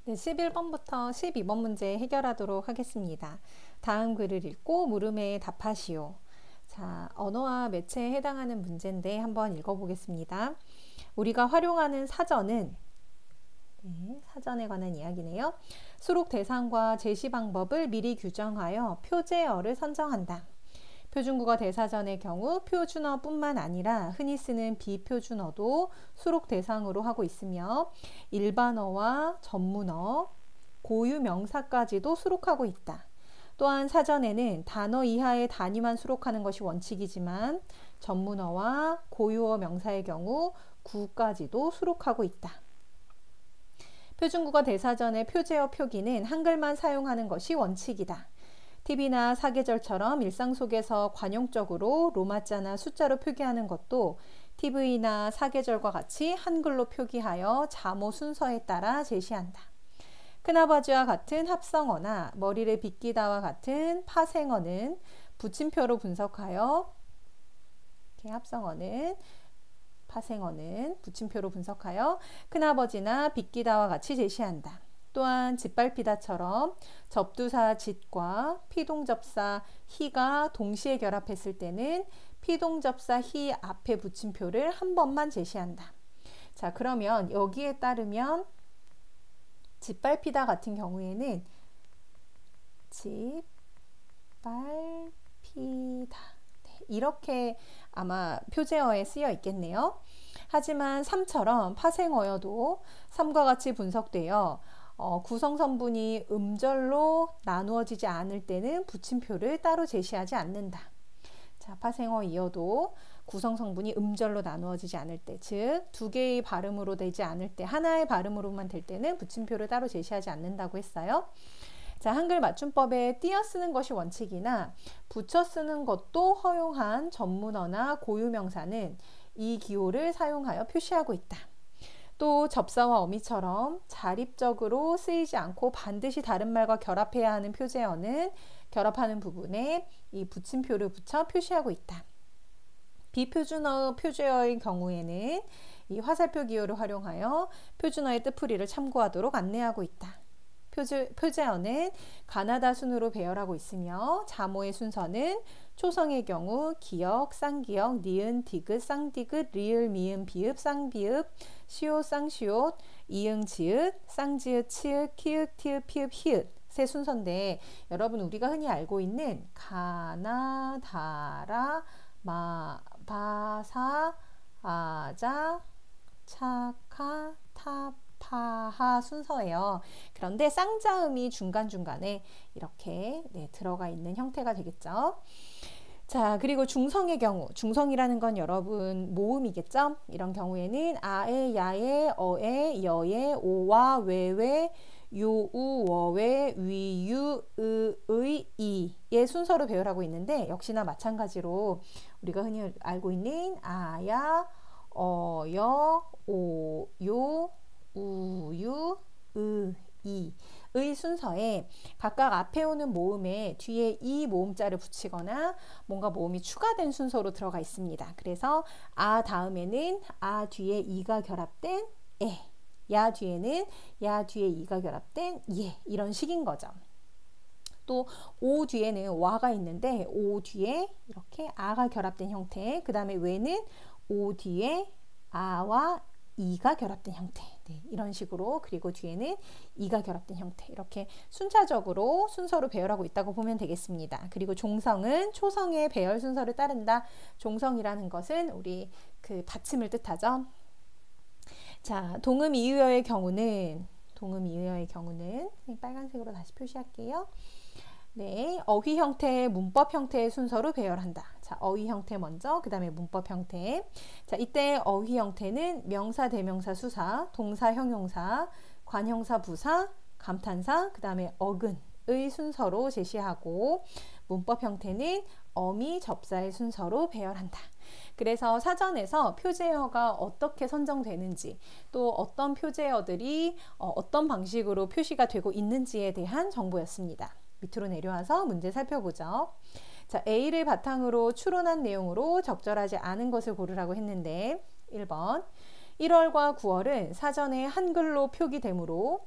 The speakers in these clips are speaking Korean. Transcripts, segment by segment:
네, 11번부터 12번 문제 해결하도록 하겠습니다. 다음 글을 읽고 물음에 답하시오. 자, 언어와 매체에 해당하는 문제인데 한번 읽어보겠습니다. 우리가 활용하는 사전은 사전에 관한 이야기네요. 수록 대상과 제시 방법을 미리 규정하여 표제어를 선정한다. 표준국어 대사전의 경우 표준어뿐만 아니라 흔히 쓰는 비표준어도 수록 대상으로 하고 있으며 일반어와 전문어, 고유 명사까지도 수록하고 있다. 또한 사전에는 단어 이하의 단위만 수록하는 것이 원칙이지만 전문어와 고유어 명사의 경우 구까지도 수록하고 있다. 표준국어 대사전의 표제어 표기는 한글만 사용하는 것이 원칙이다. TV나 사계절처럼 일상 속에서 관용적으로 로마자나 숫자로 표기하는 것도 TV나 사계절과 같이 한글로 표기하여 자모 순서에 따라 제시한다. 큰아버지와 같은 합성어나 머리를 빗기다와 같은 파생어는 붙임표로 분석하여 이렇게 합성어는 파생어는 붙임표로 분석하여 큰아버지나 빗기다와 같이 제시한다. 또한 짓밟히다처럼 접두사 짓과 피동접사 히가 동시에 결합했을 때는 피동접사 히 앞에 붙임표를 한 번만 제시한다. 자, 그러면 여기에 따르면 짓밟히다 같은 경우에는 짓밟히다 이렇게 아마 표제어에 쓰여 있겠네요. 하지만 3처럼 파생어여도 3과 같이 분석되어 구성성분이 음절로 나누어지지 않을 때는 붙임표를 따로 제시하지 않는다. 자, 파생어 이어도 구성성분이 음절로 나누어지지 않을 때, 즉 두 개의 발음으로 되지 않을 때, 하나의 발음으로만 될 때는 붙임표를 따로 제시하지 않는다고 했어요. 자, 한글 맞춤법에 띄어 쓰는 것이 원칙이나 붙여 쓰는 것도 허용한 전문어나 고유명사는 이 기호를 사용하여 표시하고 있다. 또 접사와 어미처럼 자립적으로 쓰이지 않고 반드시 다른 말과 결합해야 하는 표제어는 결합하는 부분에 이 붙임표를 붙여 표시하고 있다. 비표준어 표제어의 경우에는 이 화살표 기호를 활용하여 표준어의 뜻풀이를 참고하도록 안내하고 있다. 표제어는 가나다 순으로 배열하고 있으며 자모의 순서는 초성의 경우 기역, 쌍기역, 니은, 디귿, 쌍디귿, 리을, 미음, 비읍, 쌍비읍, 시옷, 쌍시옷, 이응, 지읒, 쌍지읒, 치읒, 키읔, 티읒, 피읒, 히읗 세 순서인데 여러분 우리가 흔히 알고 있는 가나, 다라, 바사, 아자, 차카, 파하 순서예요. 그런데 쌍자음이 중간중간에 이렇게 들어가 있는 형태가 되겠죠. 자, 그리고 중성의 경우, 중성이라는 건 여러분 모음이겠죠? 이런 경우에는 아에, 야에, 어에, 여에, 오와, 외외, 요우, 워외, 위유, 의, 이의 순서로 배열하고 있는데 역시나 마찬가지로 우리가 흔히 알고 있는 아야, 어여, 오요, 우유, 이의 순서에 각각 앞에 오는 모음에 뒤에 이 모음자를 붙이거나 뭔가 모음이 추가된 순서로 들어가 있습니다. 그래서 아 다음에는 아 뒤에 이가 결합된 에, 야 뒤에는 야 뒤에 이가 결합된 예, 이런 식인 거죠. 또 오 뒤에는 와가 있는데 오 뒤에 이렇게 아가 결합된 형태, 그 다음에 외는 오 뒤에 아와 이가 결합된 형태, 이런 식으로, 그리고 뒤에는 이가 결합된 형태, 이렇게 순차적으로 순서로 배열하고 있다고 보면 되겠습니다. 그리고 종성은 초성의 배열 순서를 따른다. 종성이라는 것은 우리 그 받침을 뜻하죠. 자, 동음 이의어의 경우는 빨간색으로 다시 표시할게요. 네, 어휘 형태, 문법 형태의 순서로 배열한다. 자, 어휘 형태 먼저, 그 다음에 문법 형태. 자, 이때 어휘 형태는 명사, 대명사, 수사, 동사, 형용사, 관형사, 부사, 감탄사, 그 다음에 어근의 순서로 제시하고, 문법 형태는 어미, 접사의 순서로 배열한다. 그래서 사전에서 표제어가 어떻게 선정되는지, 또 어떤 표제어들이 어떤 방식으로 표시가 되고 있는지에 대한 정보였습니다. 밑으로 내려와서 문제 살펴보죠. 자, A를 바탕으로 추론한 내용으로 적절하지 않은 것을 고르라고 했는데 1번 1월과 9월은 사전에 한글로 표기되므로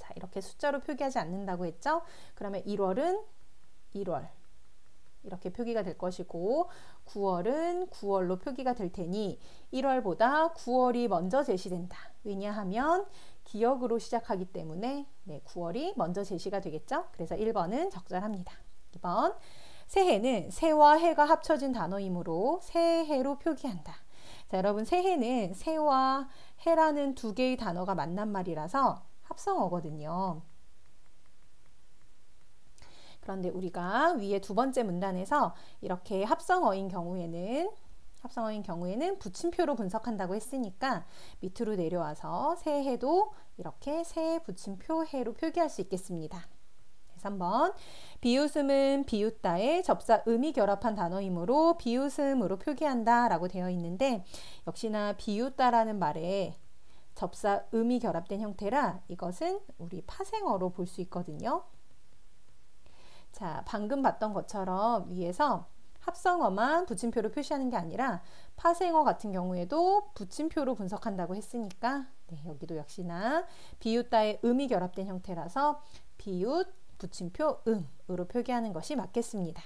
자, 이렇게 숫자로 표기하지 않는다고 했죠? 그러면 1월은 1월 이렇게 표기가 될 것이고 9월은 9월로 표기가 될 테니 1월보다 9월이 먼저 제시된다. 왜냐하면 기역으로 시작하기 때문에 9월이 먼저 제시가 되겠죠? 그래서 1번은 적절합니다. 2번 새해는 새와 해가 합쳐진 단어이므로 새해로 표기한다. 자, 여러분 새해는 새와 해라는 두 개의 단어가 만난 말이라서 합성어거든요. 그런데 우리가 위에 두 번째 문단에서 이렇게 합성어인 경우에는 붙임표로 분석한다고 했으니까 밑으로 내려와서 새해도 이렇게 새 붙임표 해로 표기할 수 있겠습니다. 3번 비웃음은 비웃다의 접사 음이 결합한 단어이므로 비웃음으로 표기한다 라고 되어 있는데 역시나 비웃다라는 말에 접사 음이 결합된 형태라 이것은 우리 파생어로 볼 수 있거든요. 자, 방금 봤던 것처럼 위에서 합성어만 붙임표로 표시하는 게 아니라 파생어 같은 경우에도 붙임표로 분석한다고 했으니까 여기도 역시나 비웃다의 음이 결합된 형태라서 비웃 붙임표 음으로 표기하는 것이 맞겠습니다.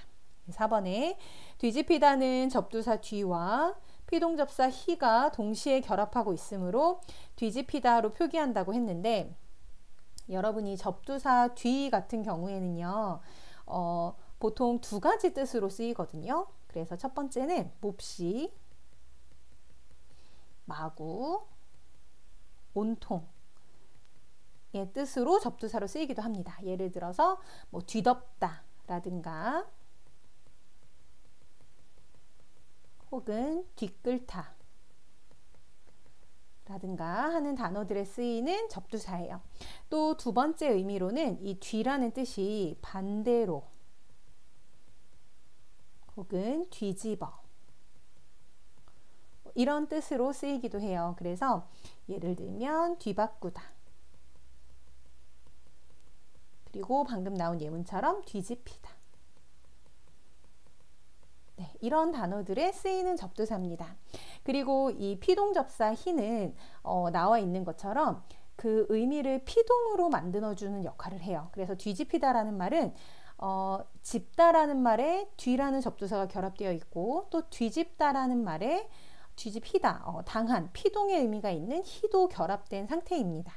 4번에 뒤집히다는 접두사 뒤와 피동접사 히가 동시에 결합하고 있으므로 뒤집히다로 표기한다고 했는데 여러분이 접두사 뒤 같은 경우에는요 보통 두 가지 뜻으로 쓰이거든요. 그래서 첫 번째는 몹시, 마구, 온통 의 뜻으로 접두사로 쓰이기도 합니다. 예를 들어서 뭐 뒤덮다 라든가 혹은 뒤끌다 라든가 하는 단어들에 쓰이는 접두사예요. 또 두 번째 의미로는 이 뒤라는 뜻이 반대로 혹은 뒤집어 이런 뜻으로 쓰이기도 해요. 그래서 예를 들면 뒤바꾸다 그리고 방금 나온 예문처럼 뒤집히다 이런 단어들에 쓰이는 접두사입니다. 그리고 이 피동접사 히는 나와 있는 것처럼 그 의미를 피동으로 만들어주는 역할을 해요. 그래서 뒤집히다라는 말은 집다라는 말에 뒤라는 접두사가 결합되어 있고 또 뒤집다라는 말에 뒤집히다, 당한, 피동의 의미가 있는 히도 결합된 상태입니다.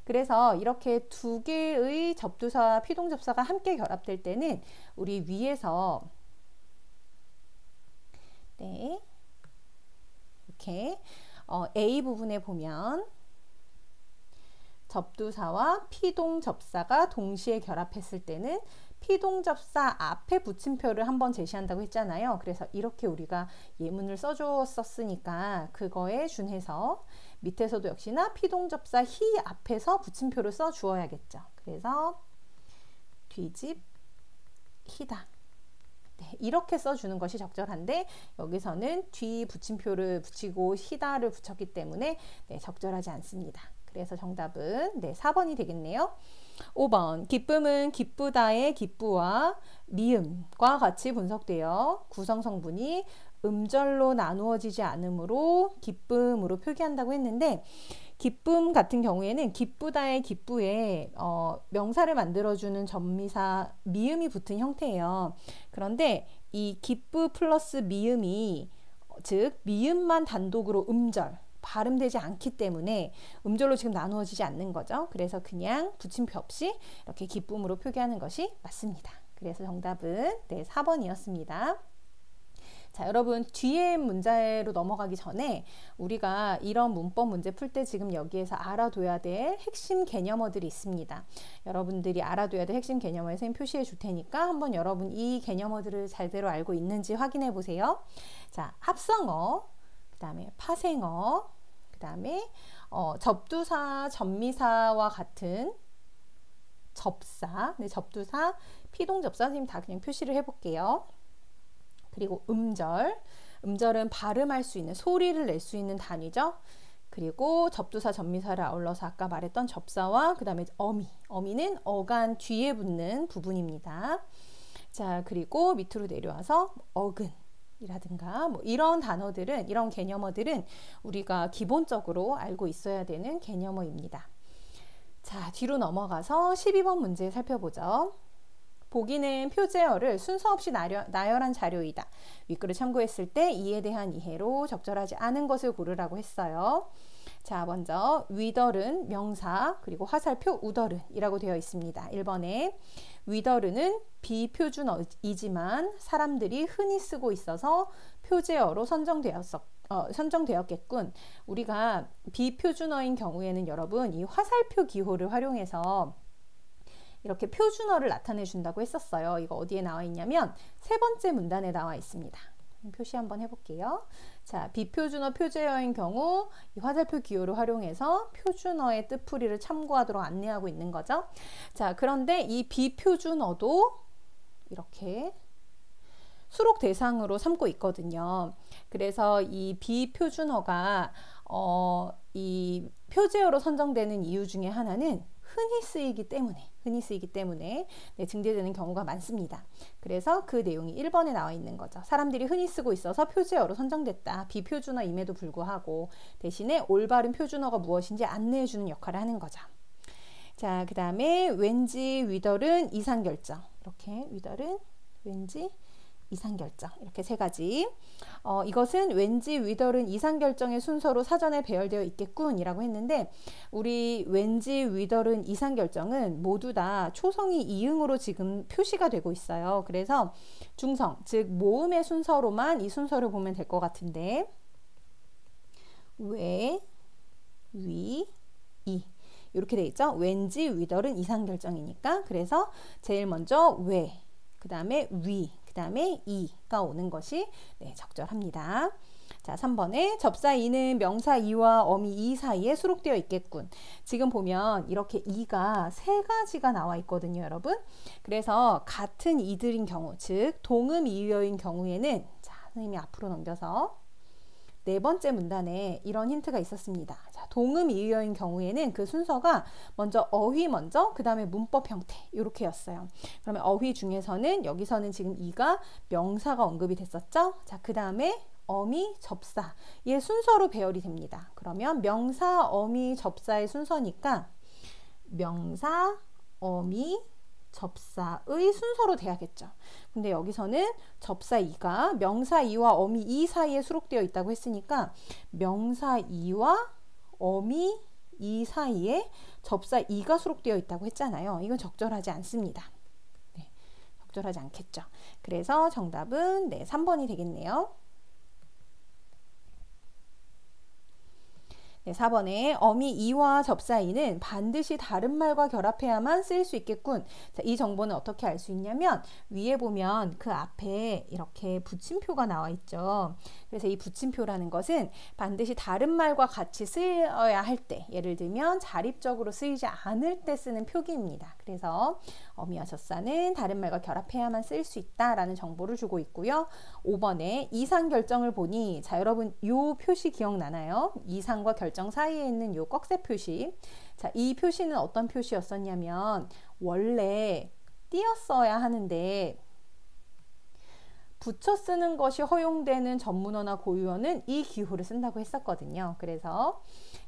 그래서 이렇게 두 개의 접두사와 피동접사가 함께 결합될 때는 우리 위에서 이렇게 A 부분에 보면 접두사와 피동접사가 동시에 결합했을 때는 피동접사 앞에 붙임표를 한번 제시한다고 했잖아요. 그래서 이렇게 우리가 예문을 써주었으니까 그거에 준해서 밑에서도 역시나 피동접사 히 앞에서 붙임표를 써주어야겠죠. 그래서 뒤집히다 이렇게 써주는 것이 적절한데 여기서는 뒤 붙임표를 붙이고 히다를 붙였기 때문에 적절하지 않습니다. 그래서 정답은 4번이 되겠네요. 5번 기쁨은 기쁘다의 기쁘와 미음과 같이 분석되어 구성 성분이 음절로 나누어지지 않으므로 기쁨으로 표기한다고 했는데 기쁨 같은 경우에는 기쁘다의 기쁘에 명사를 만들어주는 전미사 미음이 붙은 형태예요. 그런데 이 기쁘 플러스 미음이 즉 미음만 단독으로 음절 발음되지 않기 때문에 음절로 지금 나누어지지 않는 거죠. 그래서 그냥 붙임표 없이 이렇게 기쁨으로 표기하는 것이 맞습니다. 그래서 정답은 4번이었습니다. 자, 여러분 뒤에 문제로 넘어가기 전에 우리가 이런 문법 문제 풀 때 지금 여기에서 알아둬야 될 핵심 개념어들이 있습니다. 여러분들이 알아둬야 될 핵심 개념어를 선생님 표시해 줄 테니까 한번 여러분 이 개념어들을 잘대로 알고 있는지 확인해 보세요. 자, 합성어, 그 다음에 파생어, 그 다음에 접두사, 전미사와 같은 접사, 접두사, 피동접사 선생님 다 그냥 표시를 해볼게요. 그리고 음절은 발음할 수 있는 소리를 낼 수 있는 단위죠. 그리고 접두사 전미사를 아울러서 아까 말했던 접사와 그 다음에 어미는 어간 뒤에 붙는 부분입니다. 자, 그리고 밑으로 내려와서 어근이라든가 뭐 이런 단어들은 이런 개념어들은 우리가 기본적으로 알고 있어야 되는 개념어입니다. 자, 뒤로 넘어가서 12번 문제 살펴보죠. 보기는 표제어를 순서 없이 나열한 자료이다. 윗글을 참고했을 때 이에 대한 이해로 적절하지 않은 것을 고르라고 했어요. 자, 먼저 위더른 명사 그리고 화살표 우더른이라고 되어 있습니다. 1번에 위더른은 비표준어이지만 사람들이 흔히 쓰고 있어서 표제어로 선정되었겠군. 우리가 비표준어인 경우에는 여러분 이 화살표 기호를 활용해서 이렇게 표준어를 나타내 준다고 했었어요. 이거 어디에 나와 있냐면 세 번째 문단에 나와 있습니다. 표시 한번 해볼게요. 자, 비표준어 표제어인 경우 이 화살표 기호를 활용해서 표준어의 뜻풀이를 참고하도록 안내하고 있는 거죠. 자, 그런데 이 비표준어도 이렇게 수록 대상으로 삼고 있거든요. 그래서 이 비표준어가 이 표제어로 선정되는 이유 중에 하나는 흔히 쓰이기 때문에 네, 증대되는 경우가 많습니다. 그래서 그 내용이 1번에 나와 있는 거죠. 사람들이 흔히 쓰고 있어서 표제어로 선정됐다. 비표준어임에도 불구하고 대신에 올바른 표준어가 무엇인지 안내해주는 역할을 하는 거죠. 자, 그 다음에 왠지 위더른 이상결정. 이렇게 위더른 왠지 이상결정 이렇게 세 가지. 이것은 왠지 위더른 이상결정의 순서로 사전에 배열되어 있겠군 이라고 했는데 우리 왠지 위더른 이상결정은 모두 다 초성이 이응으로 지금 표시가 되고 있어요. 그래서 중성 즉 모음의 순서로만 이 순서를 보면 될 것 같은데 왜, 위, 이 이렇게 돼 있죠. 왠지 위더른 이상결정이니까 그래서 제일 먼저 왜, 그 다음에 위, 그 다음에 이가 오는 것이 네, 적절합니다. 자, 3번에 접사 이는 명사 이와 어미 이 사이에 수록되어 있겠군. 지금 보면 이렇게 이가 세 가지가 나와 있거든요, 여러분. 그래서 같은 이들인 경우, 즉 동음 이의어인 경우에는 자, 선생님이 앞으로 넘겨서 네 번째 문단에 이런 힌트가 있었습니다. 자, 동음 이의어인 경우에는 그 순서가 먼저 어휘 먼저 그 다음에 문법 형태 이렇게였어요. 그러면 어휘 중에서는 여기서는 지금 이가 명사가 언급이 됐었죠. 자, 그 다음에 어미, 접사 얘 순서로 배열이 됩니다. 그러면 명사, 어미, 접사의 순서니까 명사, 어미, 접사의 순서로 돼야겠죠. 근데 여기서는 접사 이가 명사 이와 어미 이 사이에 수록되어 있다고 했으니까 명사 이와 어미 이 사이에 접사 이가 수록되어 있다고 했잖아요. 이건 적절하지 않습니다. 네, 적절하지 않겠죠. 그래서 정답은 네, 3번이 되겠네요. 네, 4번에 어미 이와 접사 이는 반드시 다른 말과 결합해야만 쓰일 수 있겠군. 자, 이 정보는 어떻게 알 수 있냐면 위에 보면 그 앞에 이렇게 붙임표가 나와 있죠. 그래서 이 붙임표라는 것은 반드시 다른 말과 같이 쓰여야 할 때, 예를 들면 자립적으로 쓰이지 않을 때 쓰는 표기입니다. 그래서 어미와 접사는 다른 말과 결합해야만 쓰일 수 있다라는 정보를 주고 있고요. 5번에 이상 결정을 보니 자, 여러분 요 표시 기억나나요? 이상과 결정 사이에 있는 요 꺽쇠 표시. 자, 이 표시는 어떤 표시였었냐면 원래 띄었어야 하는데 붙여 쓰는 것이 허용되는 전문어나 고유어는 이 기호를 쓴다고 했었거든요. 그래서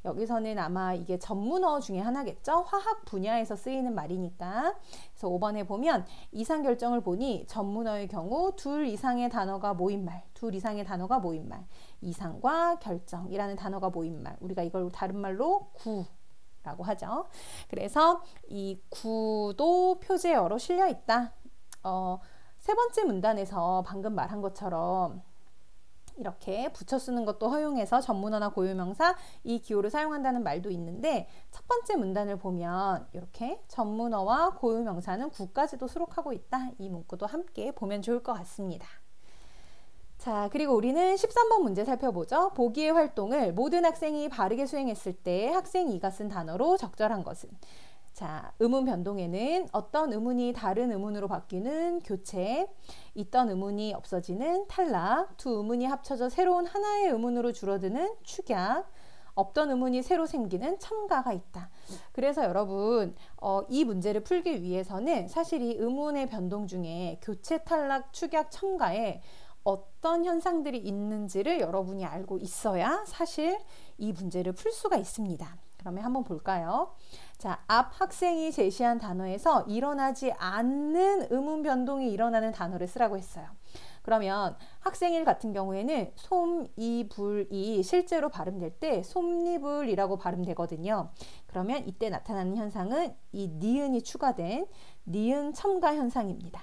여기서는 아마 이게 전문어 중에 하나겠죠. 화학 분야에서 쓰이는 말이니까. 그래서 5번에 보면 이상 결정을 보니 전문어의 경우 둘 이상의 단어가 모인 말, 이상과 결정이라는 단어가 모인 말. 우리가 이걸 다른 말로 구라고 하죠. 그래서 이 구도 표제어로 실려 있다. 세 번째 문단에서 방금 말한 것처럼 이렇게 붙여 쓰는 것도 허용해서 전문어나 고유명사 이 기호를 사용한다는 말도 있는데 첫 번째 문단을 보면 이렇게 전문어와 고유명사는 구까지도 수록하고 있다. 이 문구도 함께 보면 좋을 것 같습니다. 자, 그리고 우리는 13번 문제 살펴보죠. 보기의 활동을 모든 학생이 바르게 수행했을 때 학생 2가 쓴 단어로 적절한 것은? 자, 의문 변동에는 어떤 의문이 다른 의문으로 바뀌는 교체, 있던 의문이 없어지는 탈락, 두 의문이 합쳐져 새로운 하나의 의문으로 줄어드는 축약, 없던 의문이 새로 생기는 첨가가 있다. 그래서 여러분 이 문제를 풀기 위해서는 사실 이 의문의 변동 중에 교체, 탈락, 축약, 첨가에 어떤 현상들이 있는지를 여러분이 알고 있어야 사실 이 문제를 풀 수가 있습니다. 그러면 한번 볼까요? 자, 앞 학생이 제시한 단어에서 일어나지 않는 음운 변동이 일어나는 단어를 쓰라고 했어요. 그러면 학생일 같은 경우에는 솜이불이 실제로 발음될 때 솜니불이라고 발음되거든요. 그러면 이때 나타나는 현상은 이 니은이 추가된 니은 첨가 현상입니다.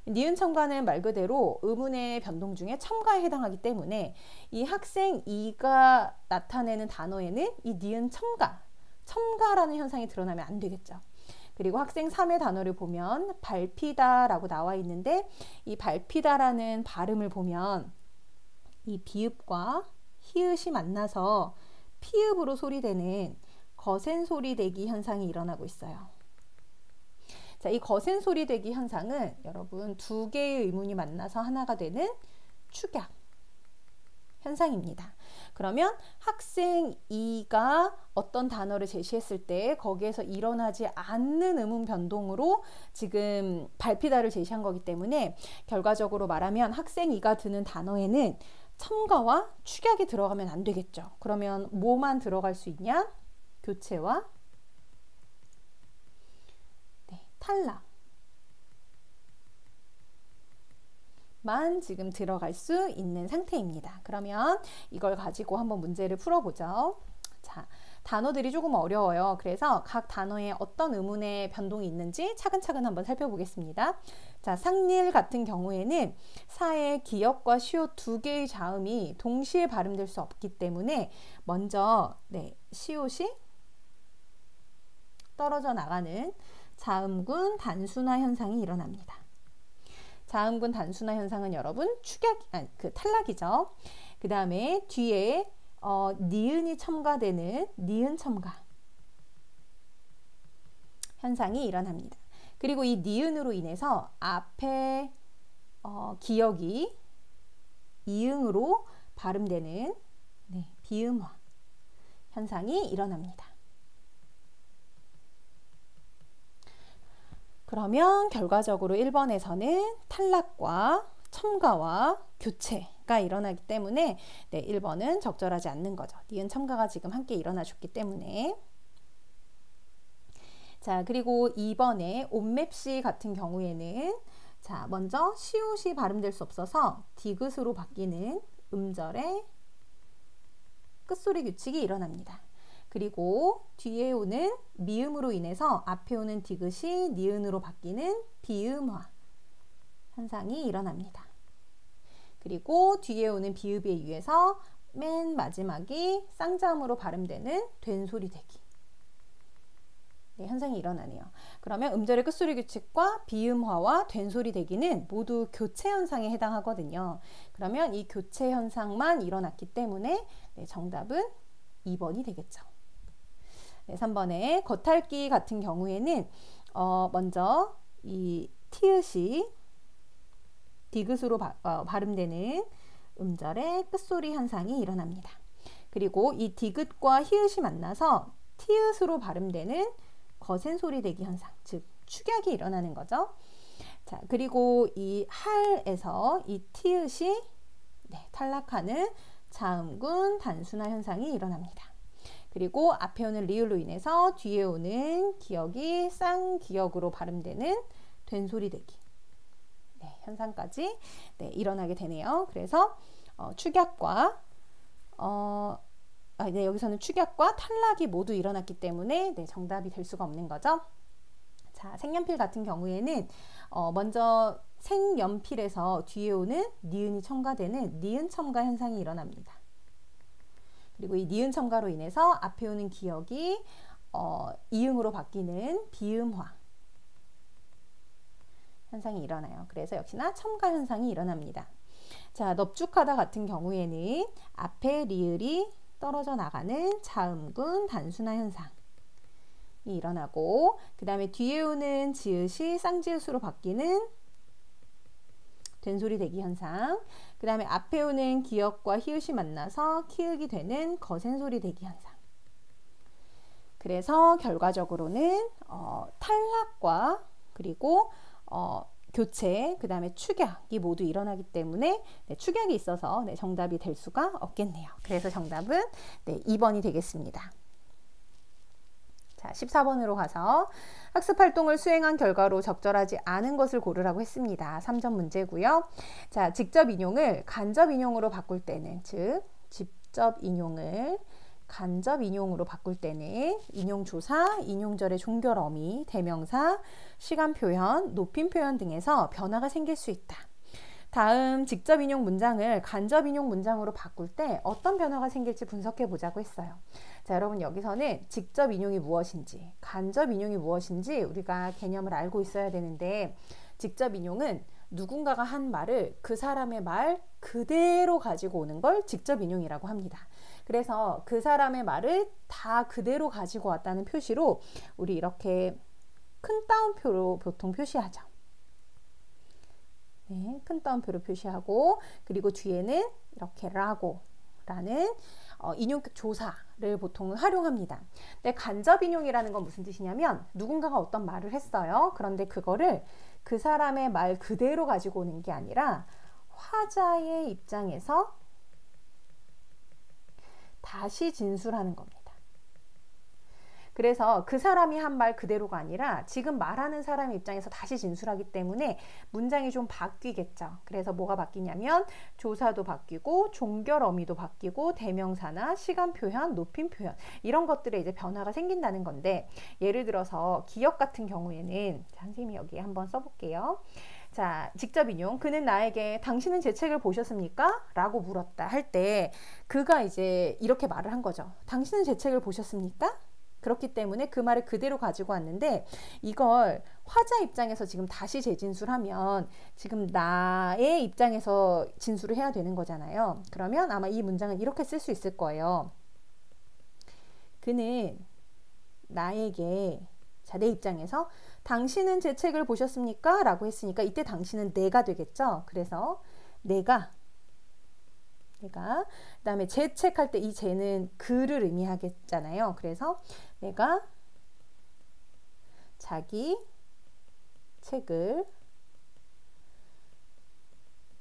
니은 첨가는 말 그대로 음운의 변동 중에 첨가에 해당하기 때문에 이 학생 2가 나타내는 단어에는 이 니은 첨가라는 현상이 드러나면 안 되겠죠. 그리고 학생 3의 단어를 보면 밟히다 라고 나와 있는데 이 밟히다라는 발음을 보면 이 비읍과 히읗이 만나서 피읍으로 소리되는 거센 소리되기 현상이 일어나고 있어요. 자, 이 거센 소리되기 현상은 여러분 두 개의 의문이 만나서 하나가 되는 축약 현상입니다. 그러면 학생 2가 어떤 단어를 제시했을 때 거기에서 일어나지 않는 음운 변동으로 지금 밟히다를 제시한 거기 때문에 결과적으로 말하면 학생 2가 드는 단어에는 첨가와 축약이 들어가면 안 되겠죠. 그러면 뭐만 들어갈 수 있냐? 교체와 탈락 만 지금 들어갈 수 있는 상태입니다. 그러면 이걸 가지고 한번 문제를 풀어보죠. 자, 단어들이 조금 어려워요. 그래서 각 단어에 어떤 음운의 변동이 있는지 차근차근 한번 살펴보겠습니다. 자, 상릴 같은 경우에는 사의 기역과 시옷 두 개의 자음이 동시에 발음될 수 없기 때문에 먼저 시옷이 떨어져 나가는 자음군 단순화 현상이 일어납니다. 자음군 단순화 현상은 여러분 탈락이죠. 그 다음에 뒤에 니은이 첨가되는 니은 첨가 현상이 일어납니다. 그리고 이 니은으로 인해서 앞에 기역이 이응으로 발음되는 비음화 현상이 일어납니다. 그러면 결과적으로 1번에서는 탈락과 첨가와 교체가 일어나기 때문에 1번은 적절하지 않는 거죠. 니은 첨가가 지금 함께 일어나줬기 때문에. 자, 그리고 2번에 온맵시 같은 경우에는 자, 먼저 시옷이 발음될 수 없어서 디귿으로 바뀌는 음절의 끝소리 규칙이 일어납니다. 그리고 뒤에 오는 미음으로 인해서 앞에 오는 디귿이 니은으로 바뀌는 비음화 현상이 일어납니다. 그리고 뒤에 오는 비읍에 의해서 맨 마지막이 쌍자음으로 발음되는 된소리되기 현상이 일어나네요. 그러면 음절의 끝소리 규칙과 비음화와 된소리되기는 모두 교체 현상에 해당하거든요. 그러면 이 교체 현상만 일어났기 때문에 정답은 2번이 되겠죠. 3번에 겉핥기 같은 경우에는 먼저 이 티읕이 디귿으로 발음되는 음절의 끝소리 현상이 일어납니다. 그리고 이 디귿과 히읗이 만나서 티읕으로 발음되는 거센 소리 되기 현상, 즉 축약이 일어나는 거죠. 자, 그리고 이 할에서 이 티읕이 탈락하는 자음군 단순화 현상이 일어납니다. 그리고 앞에 오는 리을로 인해서 뒤에 오는 기역이 쌍기역으로 발음되는 된소리되기 현상까지 일어나게 되네요. 그래서 축약과 여기서는 축약과 탈락이 모두 일어났기 때문에 정답이 될 수가 없는 거죠. 자, 색연필 같은 경우에는 먼저 색연필에서 뒤에 오는 니은이 첨가되는 니은 첨가 현상이 일어납니다. 그리고 이 니은 첨가로 인해서 앞에 오는 기역이 이응으로 바뀌는 비음화 현상이 일어나요. 그래서 역시나 첨가 현상이 일어납니다. 자, 넙죽하다 같은 경우에는 앞에 리을이 떨어져 나가는 자음군 단순화 현상이 일어나고 그 다음에 뒤에 오는 지읒이 쌍지읒으로 바뀌는 된소리 대기 현상, 그 다음에 앞에 오는 기역과 히읗이 만나서 키읔이 되는 거센 소리 대기 현상. 그래서 결과적으로는 탈락과 그리고 교체, 그 다음에 축약이 모두 일어나기 때문에 축약이 있어서 정답이 될 수가 없겠네요. 그래서 정답은 2번이 되겠습니다. 자, 14번으로 가서 학습 활동을 수행한 결과로 적절하지 않은 것을 고르라고 했습니다. 3점 문제고요. 자, 직접 인용을 간접 인용으로 바꿀 때는, 즉 직접 인용을 간접 인용으로 바꿀 때는 인용조사, 인용절의 종결 어미, 대명사, 시간 표현, 높임 표현 등에서 변화가 생길 수 있다. 다음 직접 인용 문장을 간접 인용 문장으로 바꿀 때 어떤 변화가 생길지 분석해 보자고 했어요. 자, 여러분 여기서는 직접 인용이 무엇인지, 간접 인용이 무엇인지 우리가 개념을 알고 있어야 되는데, 직접 인용은 누군가가 한 말을 그 사람의 말 그대로 가지고 오는 걸 직접 인용이라고 합니다. 그래서 그 사람의 말을 다 그대로 가지고 왔다는 표시로 우리 이렇게 큰 따옴표로 보통 표시하죠. 네, 큰 따옴표로 표시하고, 그리고 뒤에는 이렇게 라고라는 인용격 조사를 보통 활용합니다. 근데 간접 인용이라는 건 무슨 뜻이냐면, 누군가가 어떤 말을 했어요. 그런데 그거를 그 사람의 말 그대로 가지고 오는 게 아니라 화자의 입장에서 다시 진술하는 겁니다. 그래서 그 사람이 한 말 그대로가 아니라 지금 말하는 사람의 입장에서 다시 진술하기 때문에 문장이 좀 바뀌겠죠. 그래서 뭐가 바뀌냐면 조사도 바뀌고 종결 어미도 바뀌고 대명사나 시간 표현, 높임 표현 이런 것들에 이제 변화가 생긴다는 건데, 예를 들어서 기억 같은 경우에는 선생님이 여기 한번 써볼게요. 자, 직접 인용. 그는 나에게 당신은 제 책을 보셨습니까? 라고 물었다 할 때 그가 이제 이렇게 말을 한 거죠. 당신은 제 책을 보셨습니까? 그렇기 때문에 그 말을 그대로 가지고 왔는데, 이걸 화자 입장에서 지금 다시 재진술하면 지금 나의 입장에서 진술을 해야 되는 거잖아요. 그러면 아마 이 문장은 이렇게 쓸 수 있을 거예요. 그는 나에게, 자, 내 입장에서 당신은 제 책을 보셨습니까? 라고 했으니까 이때 당신은 내가 되겠죠. 그래서 내가 그 다음에 제 책 할 때 이 제는 그를 의미하겠잖아요. 그래서 내가 자기 책을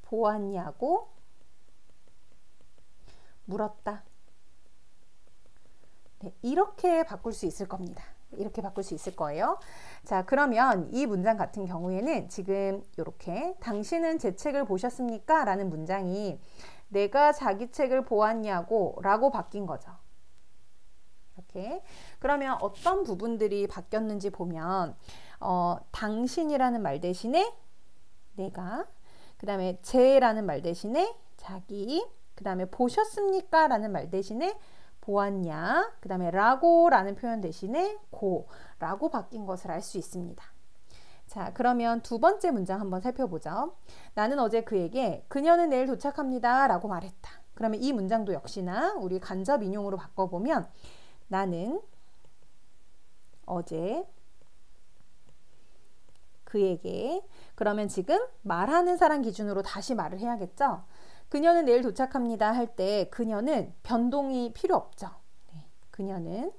보았냐고 물었다. 네, 이렇게 바꿀 수 있을 겁니다. 이렇게 바꿀 수 있을 거예요. 자, 그러면 이 문장 같은 경우에는 지금 이렇게 당신은 제 책을 보셨습니까? 라는 문장이 내가 자기 책을 보았냐고 라고 바뀐 거죠. 이렇게. 그러면 어떤 부분들이 바뀌었는지 보면 당신이라는 말 대신에 내가, 그 다음에 제라는 말 대신에 자기, 그 다음에 보셨습니까? 라는 말 대신에 보았냐, 그 다음에 라고 라는 표현 대신에 고 라고 바뀐 것을 알 수 있습니다. 자, 그러면 두 번째 문장 한번 살펴보죠. 나는 어제 그에게 그녀는 내일 도착합니다 라고 말했다. 그러면 이 문장도 역시나 우리 간접 인용으로 바꿔보면 나는 어제 그에게, 그러면 지금 말하는 사람 기준으로 다시 말을 해야겠죠. 그녀는 내일 도착합니다 할 때 그녀는 변동이 필요 없죠. 네, 그녀는,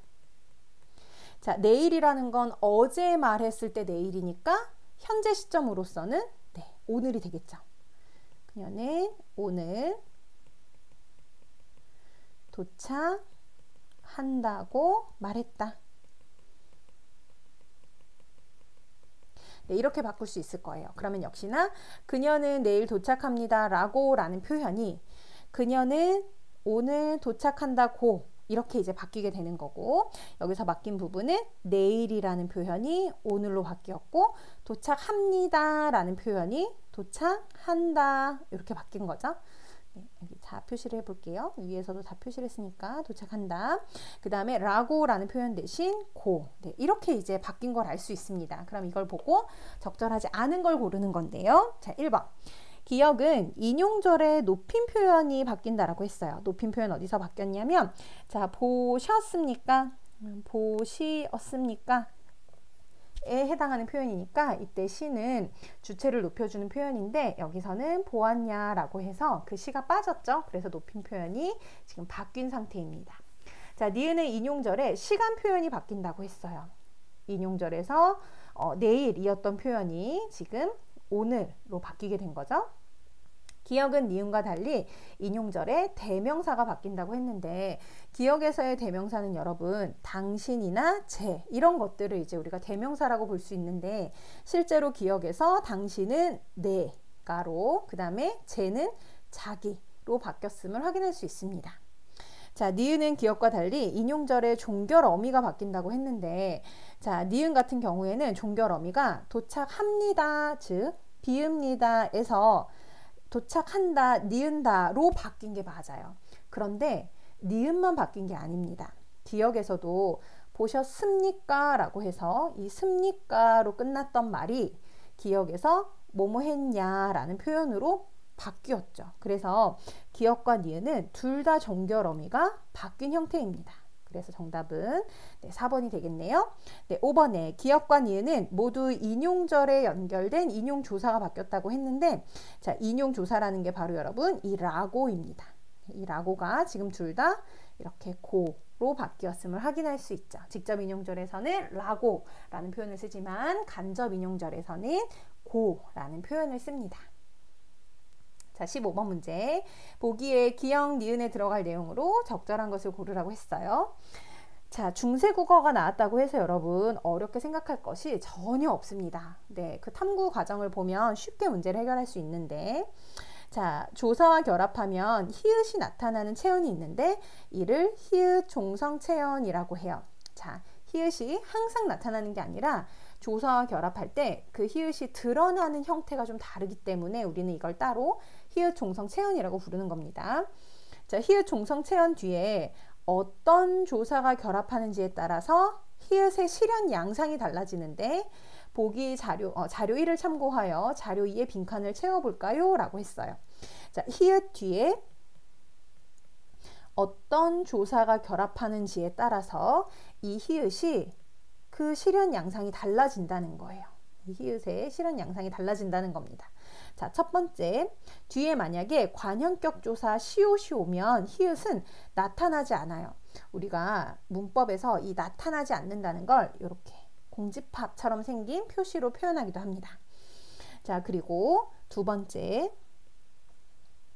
자, 내일이라는 건 어제 말했을 때 내일이니까 현재 시점으로서는 네, 오늘이 되겠죠. 그녀는 오늘 도착한다고 말했다. 네, 이렇게 바꿀 수 있을 거예요. 그러면 역시나 그녀는 내일 도착합니다 라고 라는 표현이 그녀는 오늘 도착한다고 이렇게 이제 바뀌게 되는 거고, 여기서 바뀐 부분은 내일이라는 표현이 오늘로 바뀌었고, 도착합니다 라는 표현이 도착한다 이렇게 바뀐 거죠. 네, 여기 다 표시를 해볼게요. 위에서도 다 표시를 했으니까 도착한다. 그 다음에 라고 라는 표현 대신 고, 네, 이렇게 이제 바뀐 걸 알 수 있습니다. 그럼 이걸 보고 적절하지 않은 걸 고르는 건데요. 자, 1번. 기억은 인용절의 높임 표현이 바뀐다라고 했어요. 높임 표현 어디서 바뀌었냐면, 자, 보셨습니까? 보시었습니까? 에 해당하는 표현이니까 이때 시는 주체를 높여주는 표현인데, 여기서는 보았냐 라고 해서 그 시가 빠졌죠. 그래서 높임 표현이 지금 바뀐 상태입니다. 자, 니은의 인용절에 시간 표현이 바뀐다고 했어요. 인용절에서 내일이었던 표현이 지금 오늘로 바뀌게 된 거죠. 기역은 니은과 달리 인용절에 대명사가 바뀐다고 했는데, 기역에서의 대명사는 여러분 당신이나 제 이런 것들을 이제 우리가 대명사라고 볼 수 있는데, 실제로 기역에서 당신은 내가로, 그 다음에 제는 자기로 바뀌었음을 확인할 수 있습니다. 자, 니은은 기역과 달리 인용절에 종결 어미가 바뀐다고 했는데, 자, 니은 같은 경우에는 종결 어미가 도착합니다, 즉 비읍니다에서 도착한다, 니은다로 바뀐 게 맞아요. 그런데 니은만 바뀐 게 아닙니다. 기역에서도 보셨습니까? 라고 해서 이 습니까로 끝났던 말이 기역에서 뭐뭐 했냐 라는 표현으로 바뀌었죠. 그래서 기역과 니은은 둘 다 종결 어미가 바뀐 형태입니다. 그래서 정답은 4번이 되겠네요. 5번에 기역과 니은은 모두 인용절에 연결된 인용조사가 바뀌었다고 했는데, 자, 인용조사라는 게 바로 여러분 이 라고입니다. 이 라고가 지금 둘 다 이렇게 고로 바뀌었음을 확인할 수 있죠. 직접 인용절에서는 라고라는 표현을 쓰지만 간접 인용절에서는 고라는 표현을 씁니다. 자, 15번 문제. 보기에 기역, 니은에 들어갈 내용으로 적절한 것을 고르라고 했어요. 자, 중세국어가 나왔다고 해서 여러분 어렵게 생각할 것이 전혀 없습니다. 네, 그 탐구 과정을 보면 쉽게 문제를 해결할 수 있는데, 자, 조사와 결합하면 히읗이 나타나는 체언이 있는데 이를 히읗 종성 체언이라고 해요. 자, 히읗이 항상 나타나는 게 아니라 조사와 결합할 때 그 히읗이 드러나는 형태가 좀 다르기 때문에 우리는 이걸 따로 히읗 종성 체언이라고 부르는 겁니다. 자, 히읗 종성 체언 뒤에 어떤 조사가 결합하는지에 따라서 히읗의 실현 양상이 달라지는데, 보기 자료 1을 참고하여 자료 2의 빈칸을 채워볼까요? 라고 했어요. 자, 히읗 뒤에 어떤 조사가 결합하는지에 따라서 이 히읗이 그 실현 양상이 달라진다는 거예요. 이 히읗의 실현 양상이 달라진다는 겁니다. 자, 첫 번째, 뒤에 만약에 관형격 조사 시옷이 오면 히읗은 나타나지 않아요. 우리가 문법에서 이 나타나지 않는다는 걸 이렇게 공집합처럼 생긴 표시로 표현하기도 합니다. 자, 그리고 두 번째,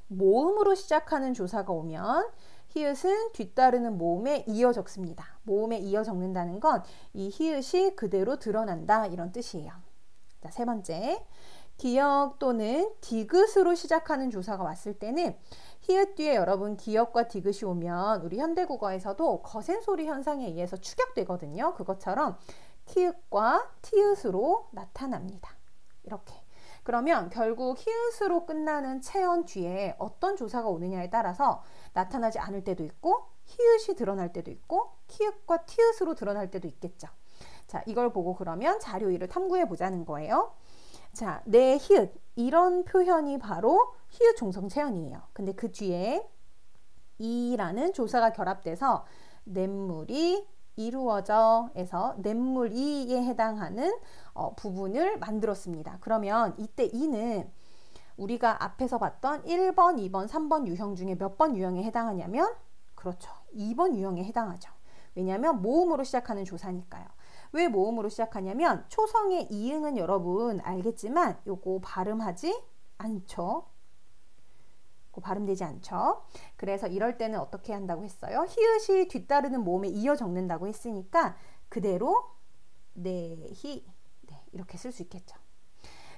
모음으로 시작하는 조사가 오면 히읗은 뒤따르는 모음에 이어 적습니다. 모음에 이어 적는다는 건 이 히읗이 그대로 드러난다, 이런 뜻이에요. 자, 세 번째, 기역 또는 디귿으로 시작하는 조사가 왔을 때는 히읗 뒤에 여러분 기역과 디귿이 오면 우리 현대국어에서도 거센 소리 현상에 의해서 축약되거든요. 그것처럼 키읔과 티읕으로 나타납니다. 이렇게. 그러면 결국 히읗으로 끝나는 체언 뒤에 어떤 조사가 오느냐에 따라서 나타나지 않을 때도 있고 히읗이 드러날 때도 있고 키읔과 티읕으로 드러날 때도 있겠죠. 자, 이걸 보고 그러면 자료 1을 탐구해 보자는 거예요. 자, 내 히읗, 이런 표현이 바로 히읗 종성 체언이에요. 근데 그 뒤에 이라는 조사가 결합돼서 냇물이 이루어져에서 냇물이에 해당하는 부분을 만들었습니다. 그러면 이때 이는 우리가 앞에서 봤던 1번, 2번, 3번 유형 중에 몇 번 유형에 해당하냐면, 그렇죠, 2번 유형에 해당하죠. 왜냐하면 모음으로 시작하는 조사니까요. 왜 모음으로 시작하냐면 초성의 이응은 여러분 알겠지만 요거 발음하지 않죠. 발음되지 않죠. 그래서 이럴 때는 어떻게 한다고 했어요? 히읗이 뒤따르는 모음에 이어 적는다고 했으니까 그대로 내히, 이렇게 쓸 수 있겠죠.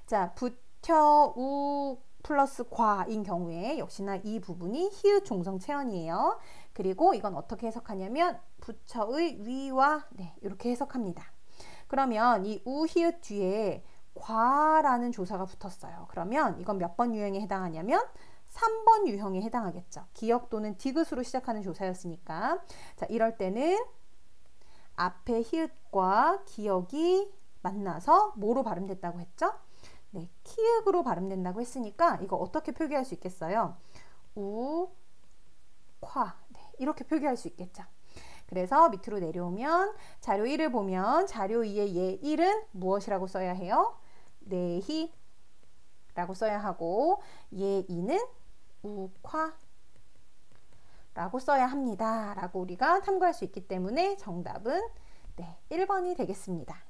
자, 부텨 우 플러스 과인 경우에 역시나 이 부분이 히읗 종성 체언이에요. 그리고 이건 어떻게 해석하냐면 부처의 위와 이렇게 해석합니다. 그러면 이 우 히읗 뒤에 과라는 조사가 붙었어요. 그러면 이건 몇 번 유형에 해당하냐면 3번 유형에 해당하겠죠. 기역 또는 디귿으로 시작하는 조사였으니까. 자, 이럴 때는 앞에 히읗과 기역이 만나서 뭐로 발음됐다고 했죠? 네, 키읔으로 발음된다고 했으니까 이거 어떻게 표기할 수 있겠어요? 우, 콰, 이렇게 표기할 수 있겠죠. 그래서 밑으로 내려오면 자료 1을 보면 자료 2의 예 1은 무엇이라고 써야 해요? 내히 라고 써야 하고 예 2는 우콰 라고 써야 합니다 라고 우리가 탐구할 수 있기 때문에 정답은 1번이 되겠습니다.